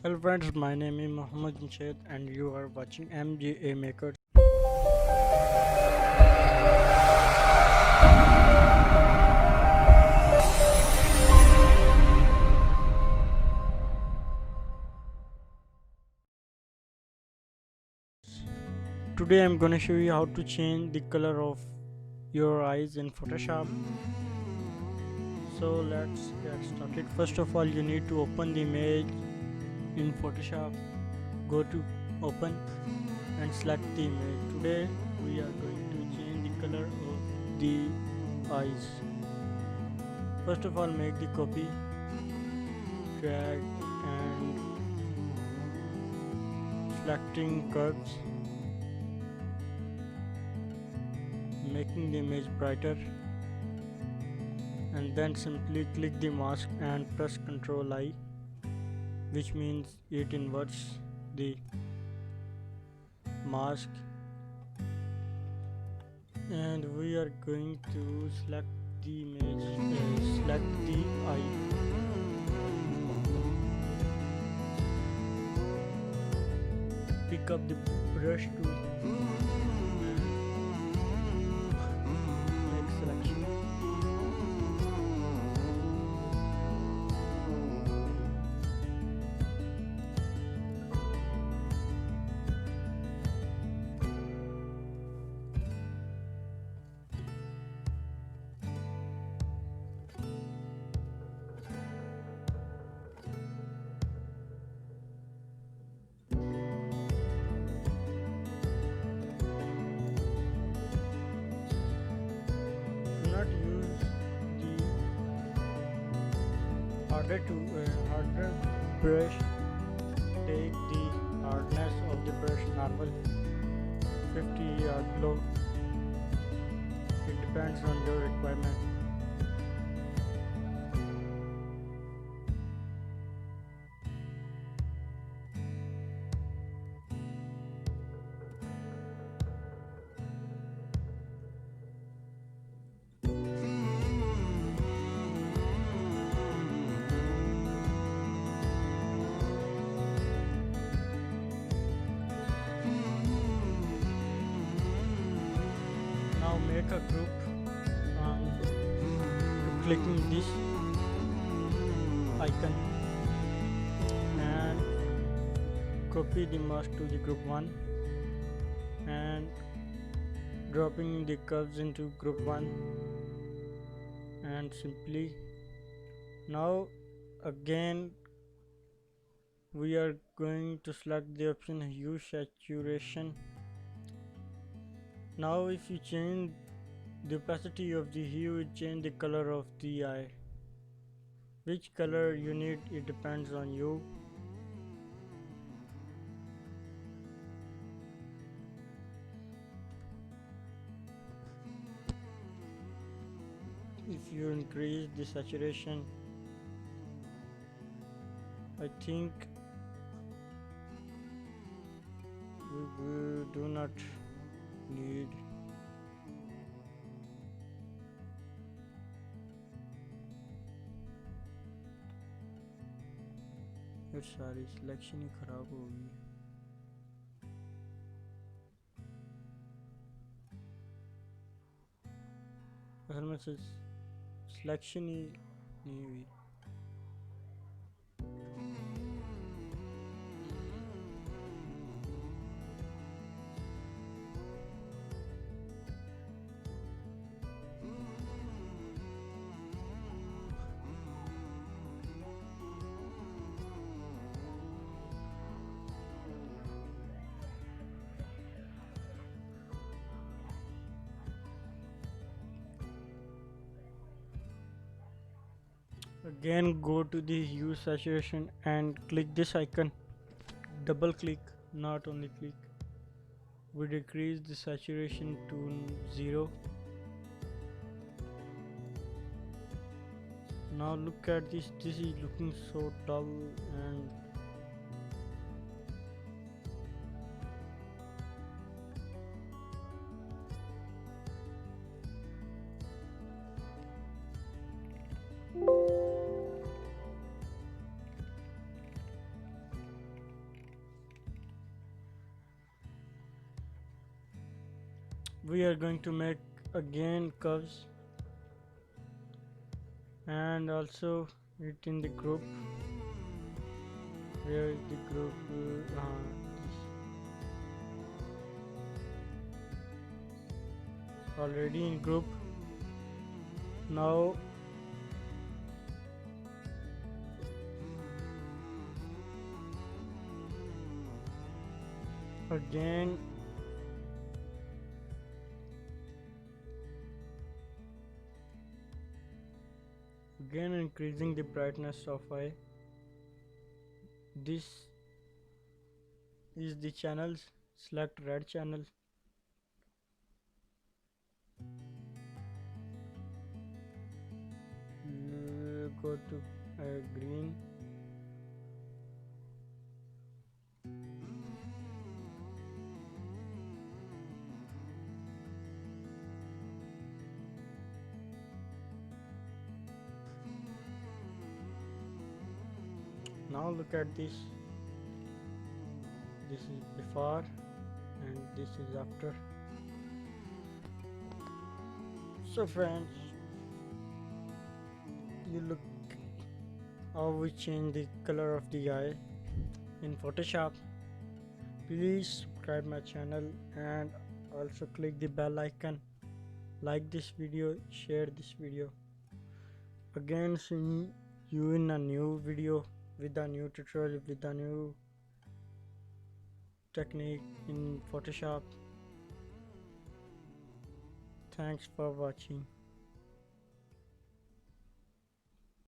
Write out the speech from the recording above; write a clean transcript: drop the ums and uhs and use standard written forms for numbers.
Hello friends, my name is Mohammed Jamshed and you are watching MGA Maker. Today I'm gonna show you how to change the color of your eyes in Photoshop. So let's get started. First of all, you need to open the image in Photoshop. Go to open and select the image. Today we are going to change the color of the eyes. First of all, make the copy, drag and selecting curves, making the image brighter, and then simply click the mask and press Ctrl I, which means it inverts the mask, and we are going to select the image, select the eye, pick up the brush tool and make selection. Do not use the harder brush. Take the hardness of the brush normal, 50 or below. It depends on your requirement. Now make a group clicking this icon and copy the mask to the group 1 and dropping the curves into group 1 and simply now again we are going to select the option hue saturation. Now if you change the opacity of the hue, it change the color of the eye. Which color you need, it depends on you. If you increase the saturation, I think we do not need ये सारी selection ही खराब होगी. असल में selection ही नहीं हुई. Again go to the hue saturation and click this icon, double click, not only click. We decrease the saturation to 0. Now look at this is looking so dull and we are going to make again curves and also it in the group. Where is the group? Already in group. Now again increasing the brightness of eye. This is the channels. Select red channel, go to green, now look at this. This is before and this is after. So friends, you look how we change the color of the eye in Photoshop. Please subscribe my channel and also click the bell icon. Like this video, share this video. Again, seeing you in a new video with a new tutorial with a new technique in Photoshop. Thanks for watching.